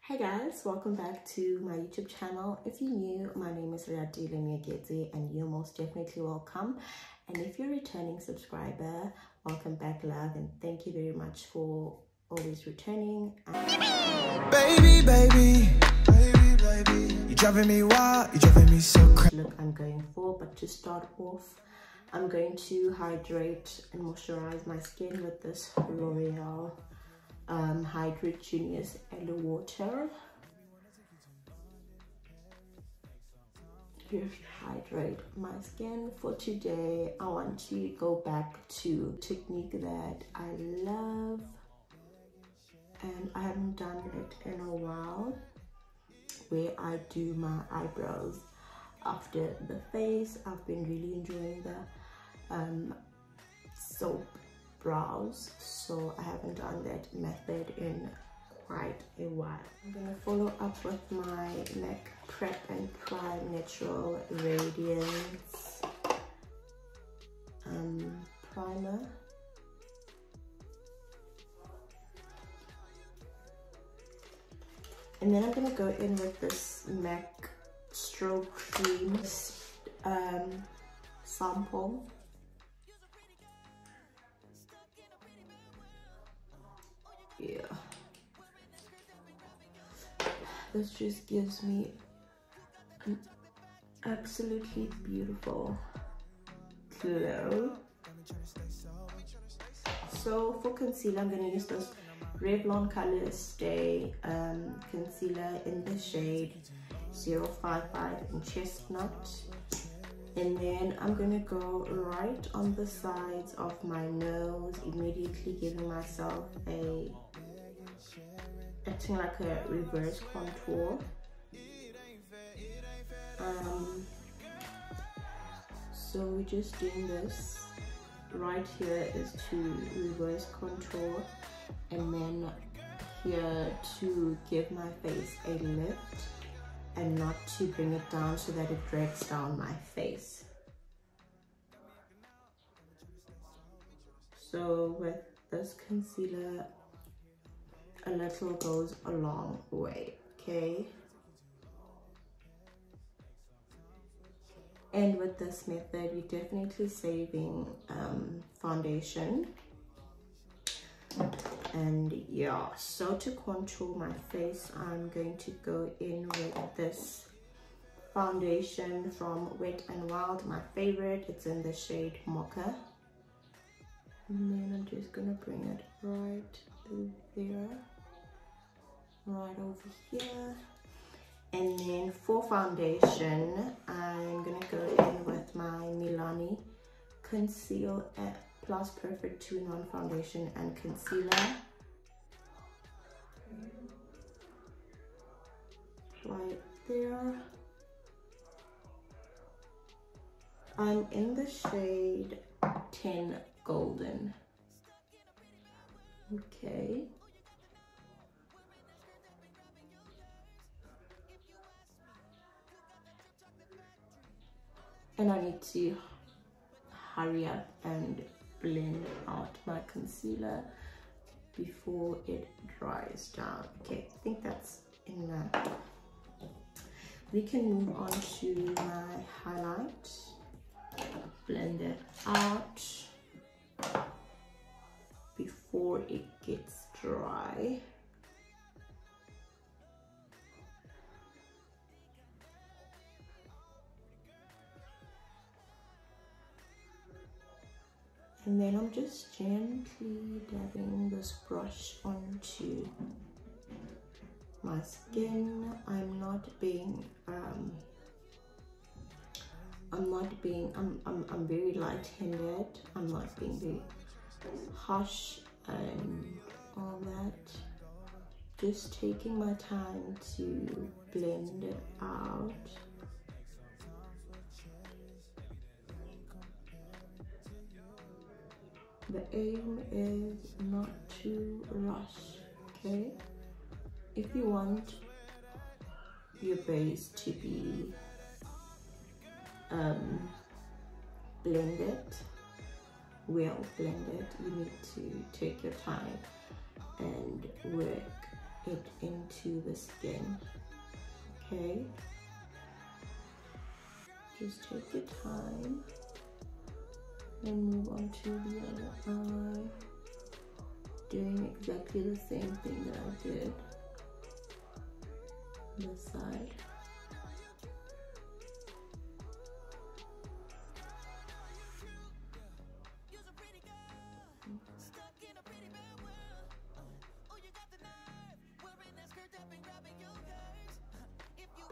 Hi guys, welcome back to my YouTube channel. If you're new, my name is YARDLEY and you're most definitely welcome. And if you're a returning subscriber, welcome back, love, and thank you very much for always returning. Baby, you're driving me wild, you're driving me so crazy. Look I'm going for, but to start off, I'm going to hydrate and moisturize my skin with this L'Oreal Hydrate Genius Aloe Water. Just hydrate my skin. For today, I want to go back to a technique that I love and I haven't done it in a while, where I do my eyebrows after the face. I've been really enjoying the soap brows, so I haven't done that method in quite a while. I'm gonna follow up with my MAC Prep and Prime Natural Radiance primer. And then I'm gonna go in with this MAC Stroke Cream sample. Yeah, this just gives me an absolutely beautiful glow. So for concealer, I'm going to use this REVLON Color Stay concealer in the shade 055 in Chestnut. And then I'm going to go right on the sides of my nose, immediately giving myself acting like a reverse contour. So we're just doing this. Right here is to reverse contour, and then here to give my face a lift and not to bring it down so that it drags down my face. So with this concealer, a little goes a long way, okay? And with this method, you're definitely saving foundation. And yeah, so to contour my face, I'm going to go in with this foundation from Wet n Wild, my favorite. It's in the shade Mocha. And then I'm just gonna bring it right there, right over here. And then for foundation, I'm gonna go in with my Milani Conceal Plus Perfect 2-in-1 foundation and concealer. Right there. I'm in the shade 10 Golden. Okay. And I need to hurry up and blend out my concealer before it dries down. Okay, I think that's enough. We can move on to my highlight. Blend it out before it gets dry. And then I'm just gently dabbing this brush onto my skin. I'm very light-handed. I'm not being very harsh and all that. Just taking my time to blend it out. The aim is not to rush, okay? If you want your base to be blended, well blended, you need to take your time and work it into the skin. Okay, just take your time and move on to the other eye, doing exactly the same thing that I did this side.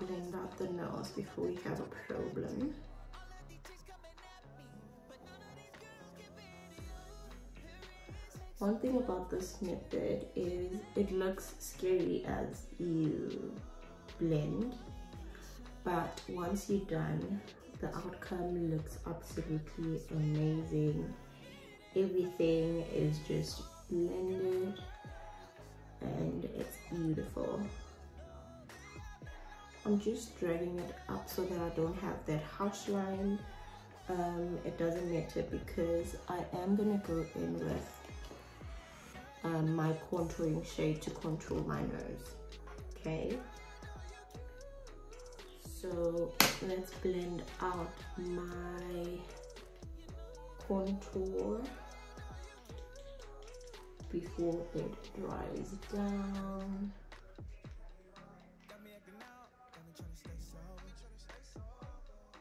Blend out the nose before we have a problem. One thing about this method is it looks scary as you blend, but once you're done, the outcome looks absolutely amazing. Everything is just blended and it's beautiful. I'm just dragging it up so that I don't have that harsh line. It doesn't matter because I am gonna go in with my contouring shade to contour my nose. Okay, so let's blend out my contour before it dries down.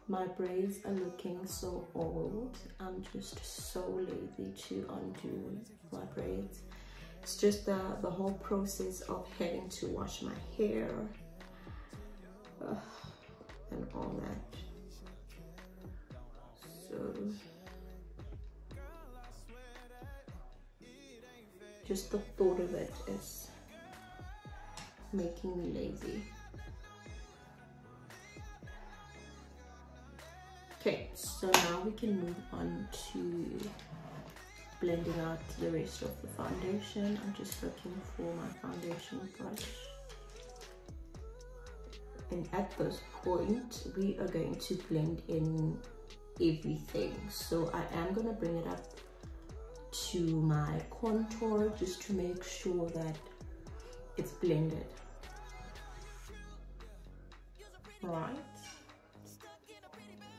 My braids are looking so old. I'm just so lazy to undo my braids. It's just the whole process of having to wash my hair and all that. So just the thought of it is making me lazy. Okay, so now we can move on to blending out the rest of the foundation. I'm just looking for my foundation brush. And at this point, we are going to blend in everything. So I am going to bring it up to my contour just to make sure that it's blended. Right.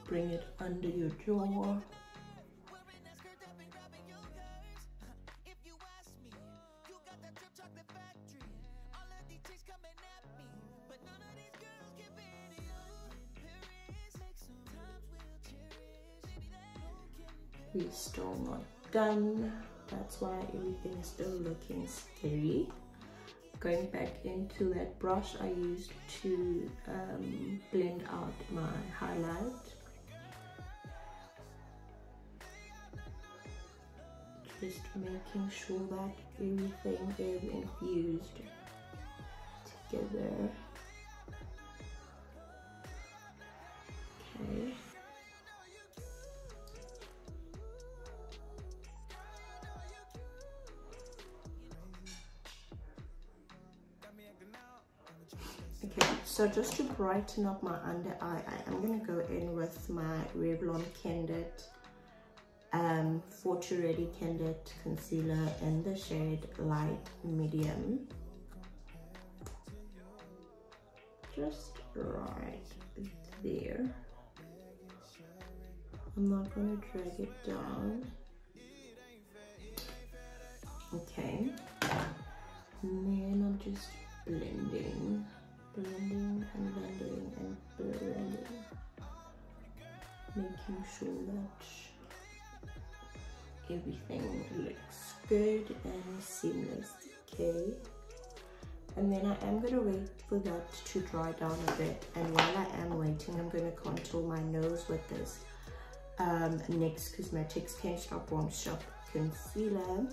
Bring it under your jaw. We're still not done. That's why everything is still looking scary. Going back into that brush I used to blend out my highlight. Just making sure that everything is infused together. Okay. Okay, so just to brighten up my under eye, I am going to go in with my Revlon Candid 40 Ready Candid Concealer in the shade Light Medium. Just right there. I'm not going to drag it down. Okay. And then I'm just blending and blending and blending, making sure that everything looks good and seamless. Okay, and then I am going to wait for that to dry down a bit, and while I am waiting, I'm going to contour my nose with this NYX Cosmetics Can't Stop Won't Stop concealer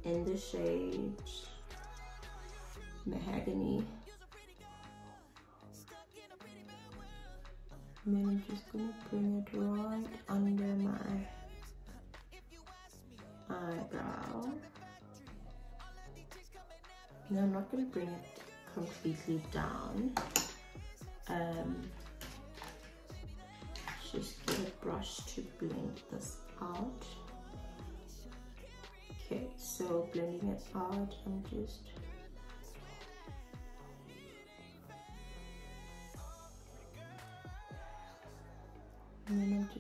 in the shade Mahogany. And then I'm just going to bring it right under my eyebrow. Now I'm not going to bring it completely down. Just get a brush to blend this out. Okay, so blending it out, I'm just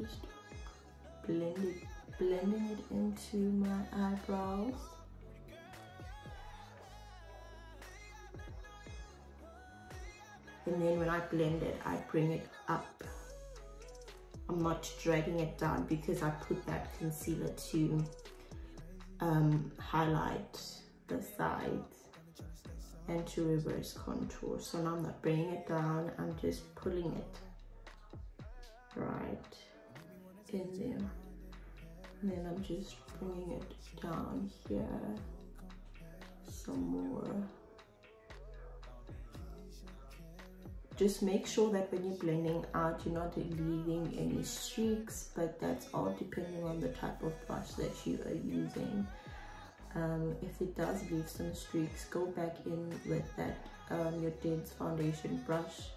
just blending it into my eyebrows. And then when I blend it, I bring it up. I'm not dragging it down because I put that concealer to highlight the sides and to reverse contour. So now I'm not bringing it down, I'm just pulling it right in there. And then I'm just bringing it down here some more. Just make sure that when you're blending out, you're not leaving any streaks, but that's all depending on the type of brush that you are using. If it does leave some streaks, go back in with that your dense foundation brush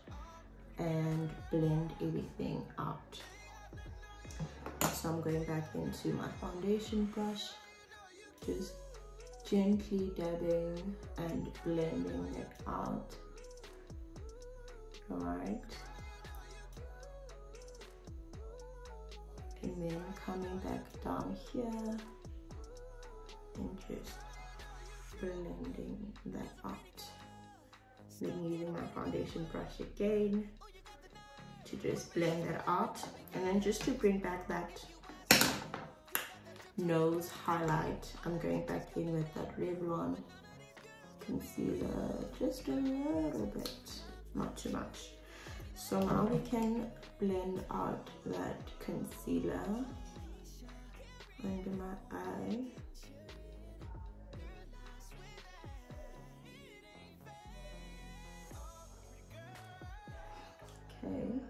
and blend everything out. So I'm going back into my foundation brush, just gently dabbing and blending it out. Alright, and then coming back down here and just blending that out. Then using my foundation brush again to just blend that out, and then just to bring back that nose highlight, I'm going back in with that Revlon concealer, just a little bit. Not too much. So now we can blend out that concealer under my eye. Okay.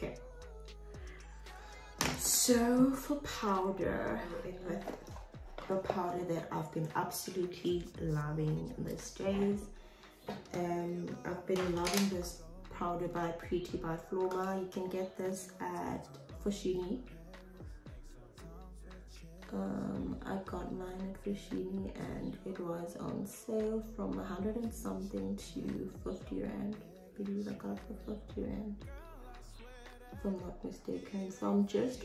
Okay, so for powder, with the powder that I've been absolutely loving these days, I've been loving this powder by Pretty by FLOR. You can get this at Foschini. I got mine at Foschini and it was on sale from 100 and something to 50 rand. I believe I got it for 50 rand. If I'm not mistaken. So I'm just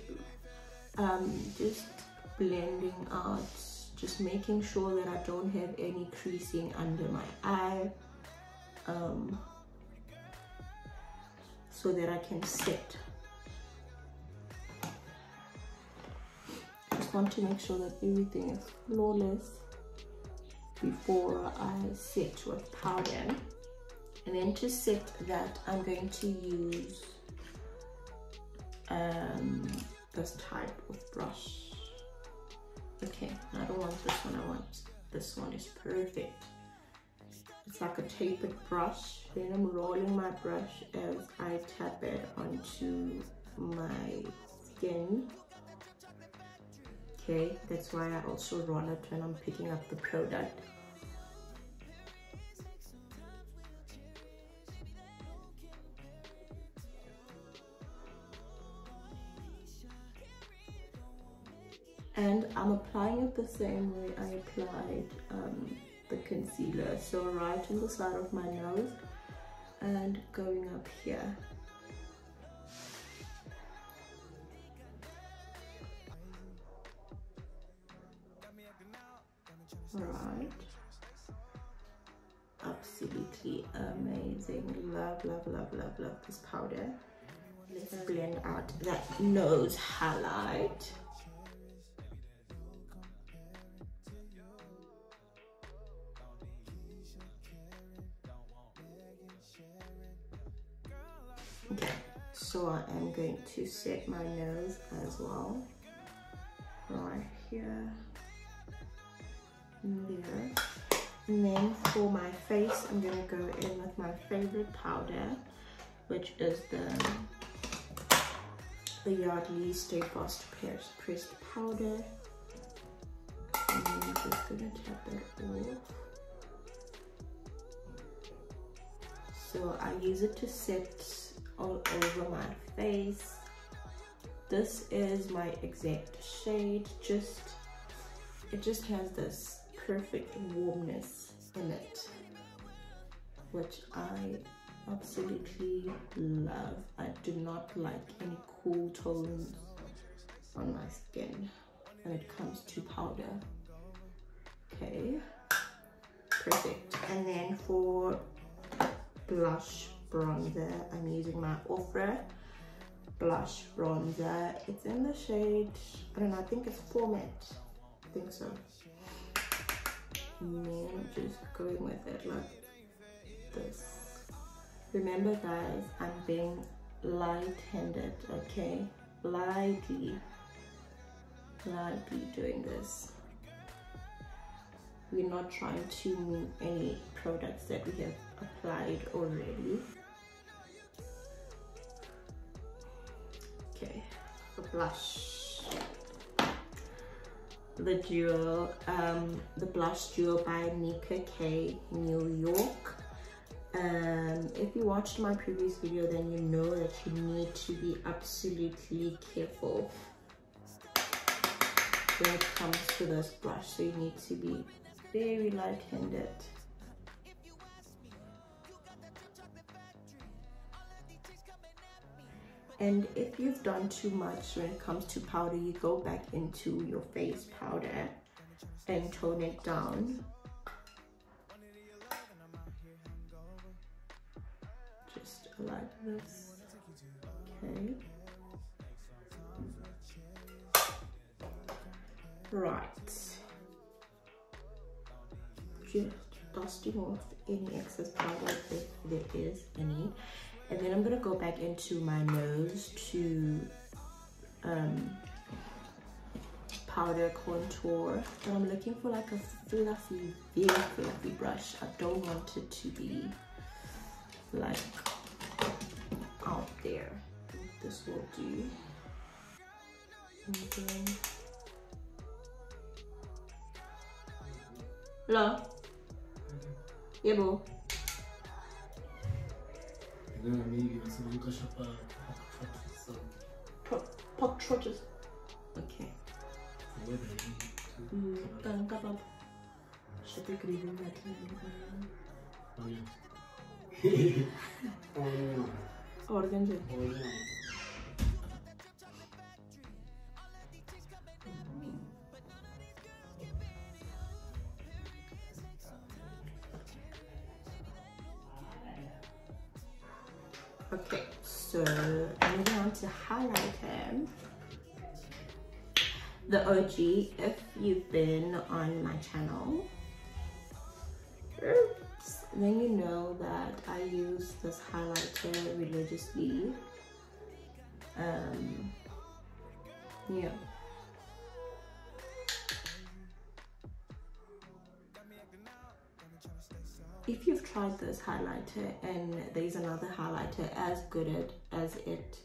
blending out, just making sure that I don't have any creasing under my eye, so that I can set. Just want to make sure that everything is flawless before I set with powder. And then to set that, I'm going to use this type of brush. Okay, I don't want this one, I want this one. Is perfect. It's like a tapered brush. Then I'm rolling my brush as I tap it onto my skin. Okay, that's why I also roll it when I'm picking up the product. And I'm applying it the same way I applied the concealer. So right on the side of my nose and going up here. Alright. Absolutely amazing. Love, love, love, love, love this powder. Let's blend out that nose highlight. Okay, so I am going to set my nose as well, right here and there. And then for my face, I'm going to go in with my favorite powder, which is the Yardley Stay Fast Pressed Powder. And then I'm just going to tap that off. So I use it to set all over my face, This is my exact shade. It just has this perfect warmness in it, which I absolutely love. I do not like any cool tones on my skin when it comes to powder. Okay, perfect. And then for blush bronzer, I'm using my Ofra blush bronzer. It's in the shade, I don't know, I think it's Format. I think so. And then I'm just going with it like this. Remember guys, I'm being light-handed, okay? Lightly doing this. We're not trying to move any products that we have applied already. Okay, for blush, the blush duo by Nika K, New York. If you watched my previous video, then you know that you need to be absolutely careful when it comes to this brush. So you need to be very light-handed. And if you've done too much when it comes to powder, you go back into your face powder and tone it down. Just like this. Okay. Right. Just dusting off any excess powder if there is any. And then I'm gonna go back into my nose to powder contour. And I'm looking for like a fluffy, very fluffy brush. I don't want it to be like out there. This will do. And then, hello? Yeah, boo. Pork trotters. Okay. Organ. Okay, so moving on to highlighter. The OG, if you've been on my channel, then you know that I use this highlighter religiously. Yeah. If you've tried this highlighter and there's another highlighter as good as it,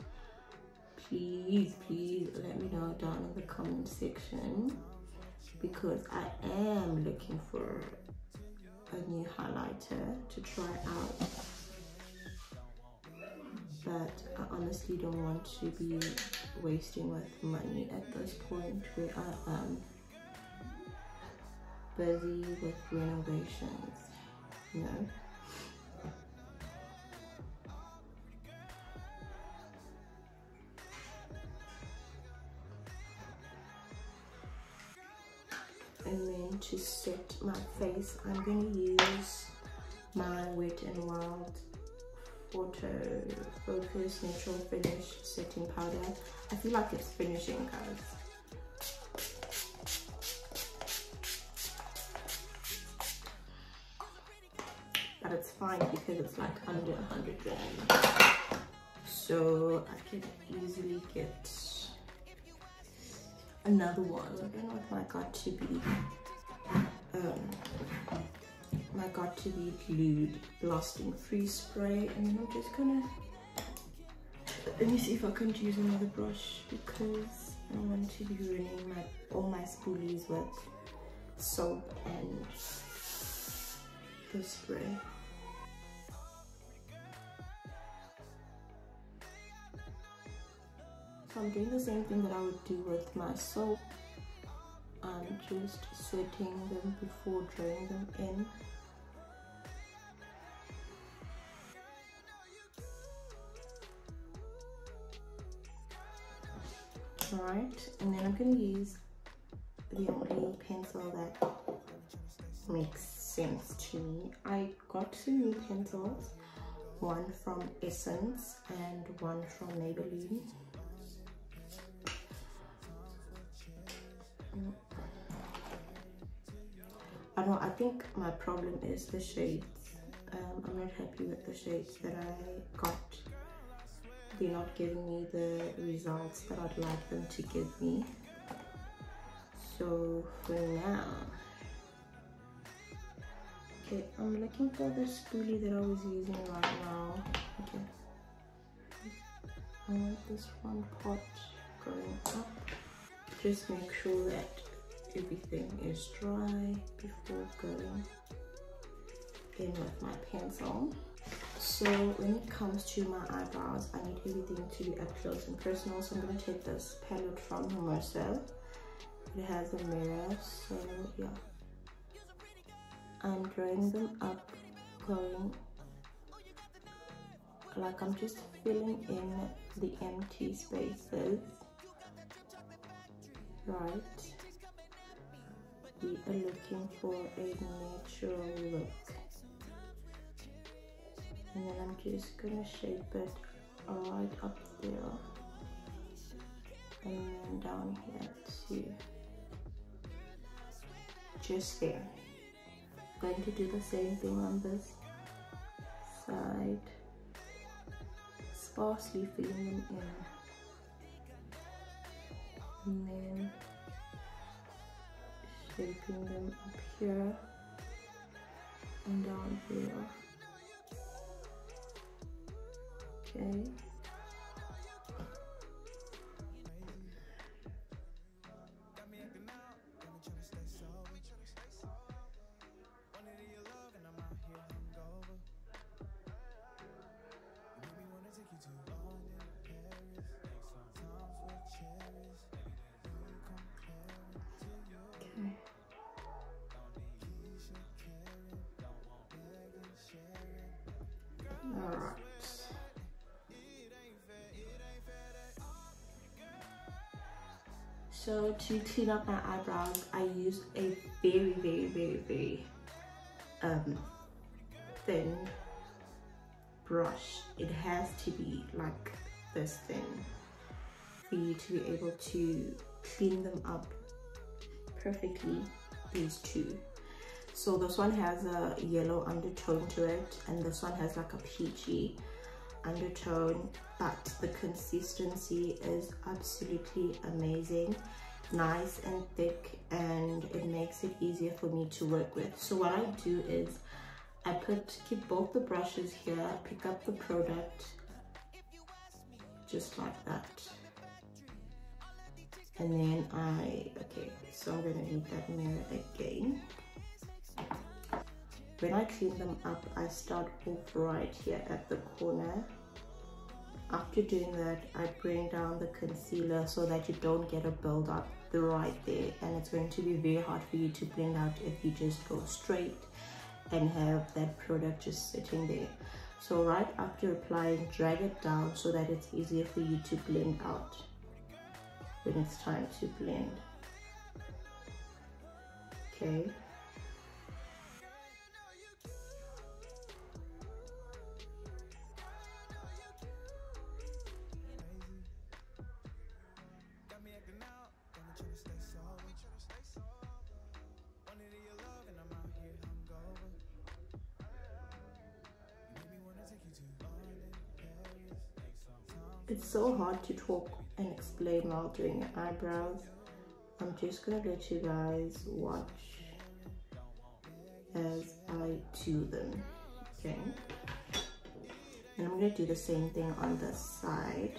please let me know down in the comment section, because I am looking for a new highlighter to try out. But I honestly don't want to be wasting with money at this point where I am busy with renovations. No. And then to set my face, I'm going to use my Wet n Wild Photo Focus Natural Finish Setting Powder. I feel like it's finishing, guys. But it's fine because it's like under 100 grams. So I can easily get another one. I don't know if I got to be glued lasting freeze spray, and then I'm just gonna let me see if I can use another brush, because I don't want to be ruining all my spoolies with soap and the spray. So I'm doing the same thing that I would do with my soap. I'm just setting them before drawing them in. Alright, and then I'm going to use the only pencil that makes sense to me. I got 2 new pencils, one from Essence and one from Maybelline. I know, I think my problem is the shades. I'm not happy with the shades that I got. They're not giving me the results that I'd like them to give me. So for now, okay, I'm looking for the spoolie that I was using right now. Okay, I want this one pot going up. Just make sure that everything is dry before going in with my pencil. So when it comes to my eyebrows, I need everything to be up close and personal. So I'm going to take this palette from HERMOSA. It has a mirror, so yeah. I'm drawing them up, going like I'm just filling in the empty spaces. Right. We are looking for a natural look. And then I'm just gonna shape it right up there. And then down here too. Just there. I'm going to do the same thing on this side. Sparsely filling them in. And then shaping them up here and down here. Okay. Alright. So to clean up my eyebrows, I use a very thin brush. It has to be like this thin for you to be able to clean them up perfectly, these two. So this one has a yellow undertone to it, and this one has like a peachy undertone, but the consistency is absolutely amazing, nice and thick, and it makes it easier for me to work with. So what I do is I keep both the brushes here, pick up the product just like that, and then okay, so I'm gonna need that mirror again. When I clean them up, I start off right here at the corner. After doing that, I bring down the concealer so that you don't get a build-up right there, and it's going to be very hard for you to blend out if you just go straight and have that product just sitting there. So right after applying, drag it down so that it's easier for you to blend out when it's time to blend. Okay. It's so hard to talk and explain while doing your eyebrows. I'm just gonna let you guys watch as I do them, okay? And I'm gonna do the same thing on this side.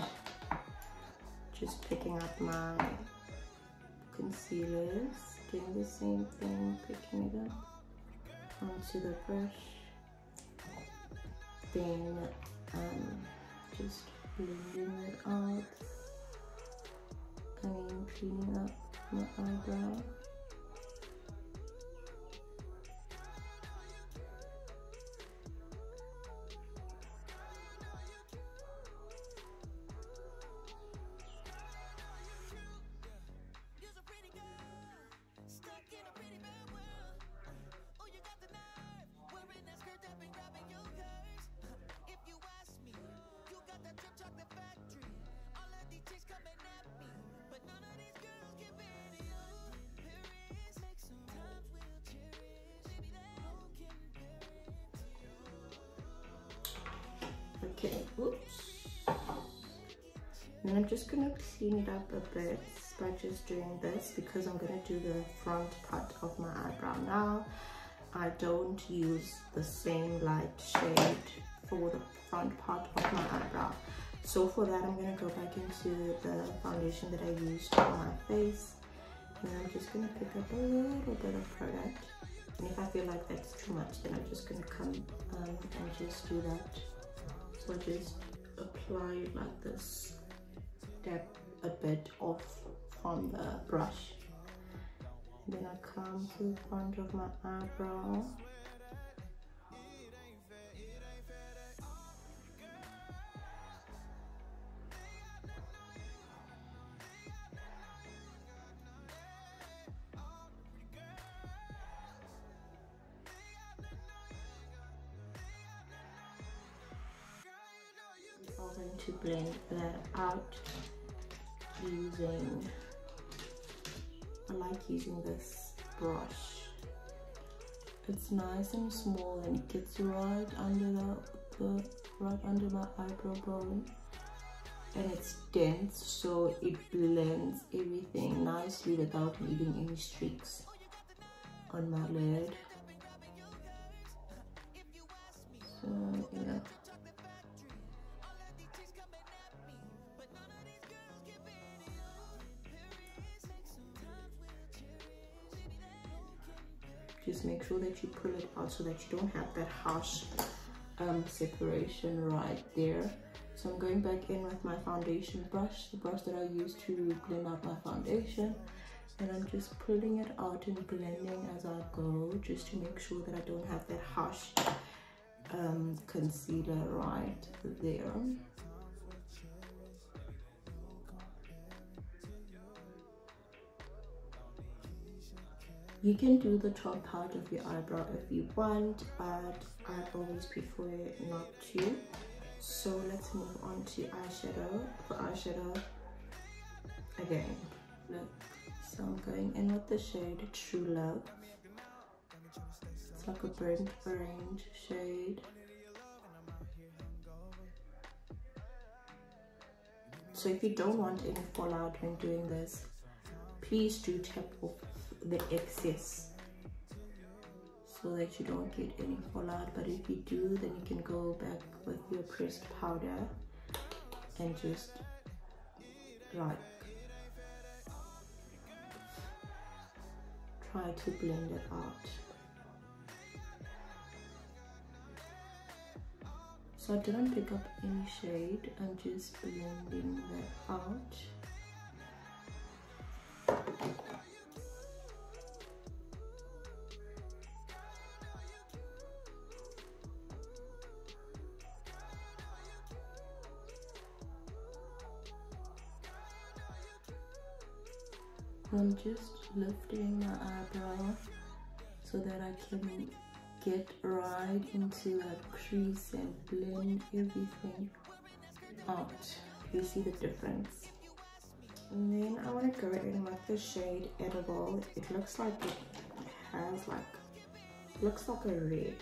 Just picking up my concealers, doing the same thing, picking it up onto the brush. Then just blending it out. cleaning up my eyebrow. Okay, oops. And I'm just gonna clean it up a bit by just doing this, because I'm gonna do the front part of my eyebrow now. I don't use the same light shade for the front part of my eyebrow. So for that, I'm gonna go back into the foundation that I used on my face, and I'm just gonna pick up a little bit of product. And if I feel like that's too much, then I'm just gonna come and just do that. So just apply it like this, dab a bit off on the brush, and then I come to the front of my eyebrow. I'm going to blend that out using, I like using this brush. It's nice and small and it gets right under right under my eyebrow bone, and it's dense, so it blends everything nicely without leaving any streaks on my lid. So yeah. Just make sure that you pull it out so that you don't have that harsh separation right there. So I'm going back in with my foundation brush, the brush that I use to blend out my foundation, and I'm just pulling it out and blending as I go, just to make sure that I don't have that harsh concealer right there. You can do the top part of your eyebrow if you want, but I always prefer not to. So let's move on to eyeshadow. For eyeshadow, again, look. So I'm going in with the shade True Love. It's like a burnt orange shade. So if you don't want any fallout when doing this, please do tap off the excess so that you don't get any fallout. But if you do, then you can go back with your pressed powder and just like try to blend it out. So I didn't pick up any shade, I'm just blending that out. I'm just lifting my eyebrow so that I can get right into that crease and blend everything out. You see the difference? And then I want to go in with the shade Edible. It looks like it has looks like a red.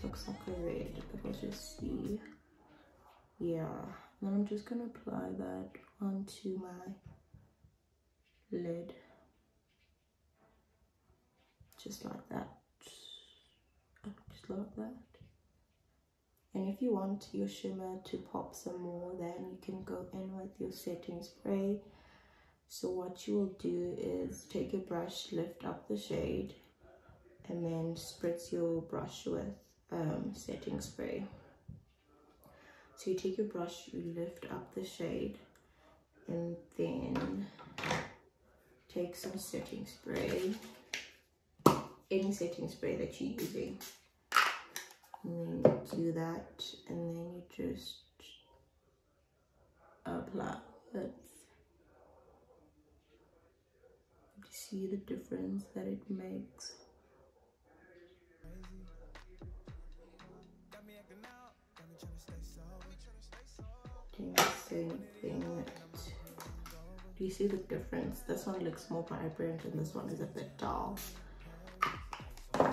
Looks like a red, but I'll just see. Yeah, then I'm just gonna apply that onto my lid, just like that, just like that. And if you want your shimmer to pop some more, then you can go in with your setting spray. So what you will do is take your brush, lift up the shade, and then spritz your brush with setting spray. So you take your brush, you lift up the shade, and then take some setting spray, any setting spray that you're using, and then you do that, and then you just apply it. You see the difference that it makes. Doing the same thing. Do you see the difference? This one looks more vibrant and this one is a bit dull. Yeah.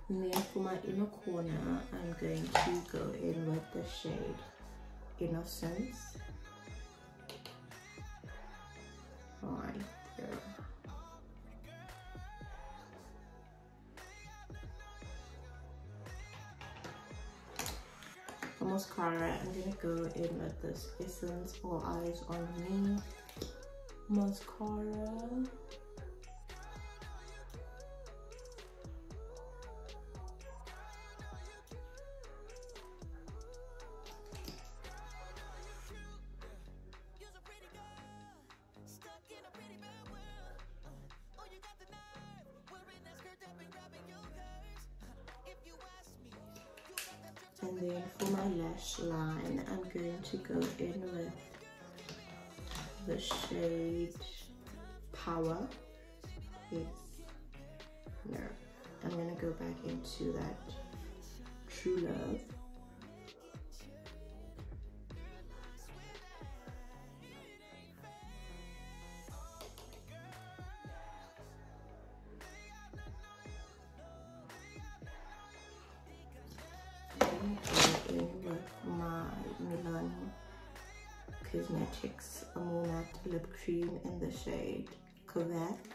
And then for my inner corner, I'm going to go in with the shade Innocence. Right there. For mascara, I'm gonna go in with this Essence All Eyes on Me mascara. And then for my lash line, I'm going to go in with the shade Power. Yes. No. I'm going to go back into that True Love. In with my Milan Cosmetics More Matte Lip Cream in the shade Covert.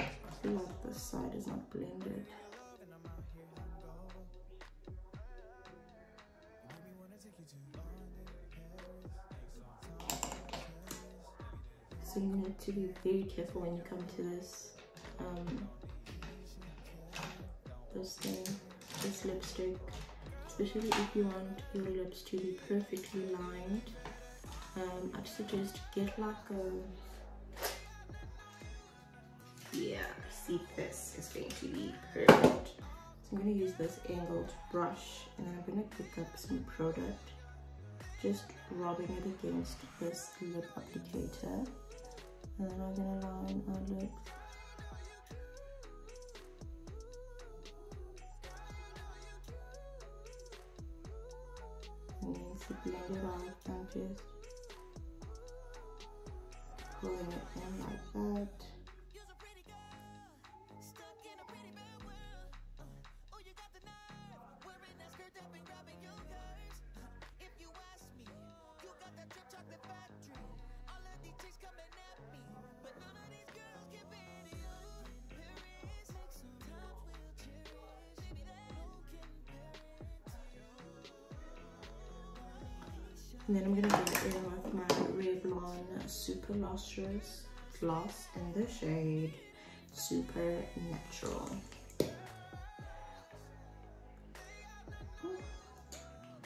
I feel like this side is not blended. So you need to be very careful when you come to this this lipstick, especially if you want your lips to be perfectly lined. I'd suggest get like a, yeah, see, this is going to be perfect. So I'm going to use this angled brush, and then I'm going to pick up some product, just rubbing it against this lip applicator, and then I'm going to line our lips. And then to blend it out and just pulling it in like that. And then I'm going to go in with my Revlon Super Lustrous Gloss in the shade Super Natural.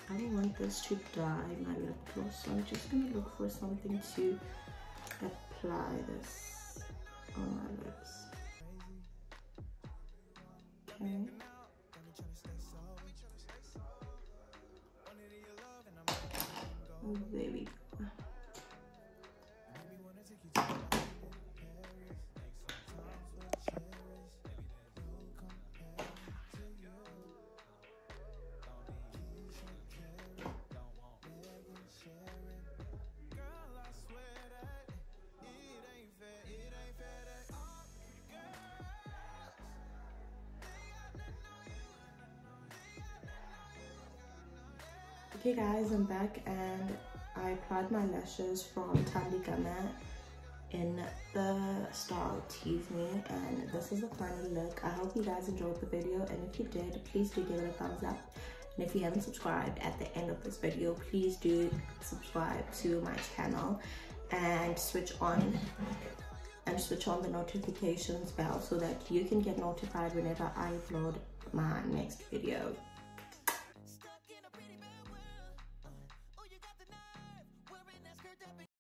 I don't want this to dye my lip gloss, so I'm just going to look for something to apply this on my lips. Okay. There we go. Okay guys, I'm back and I applied my lashes from Tandigana in the style Tease Me, and this is the final look. I hope you guys enjoyed the video, and if you did, please do give it a thumbs up. And if you haven't subscribed at the end of this video, please do subscribe to my channel and switch on and switch on the notifications bell so that you can get notified whenever I upload my next video.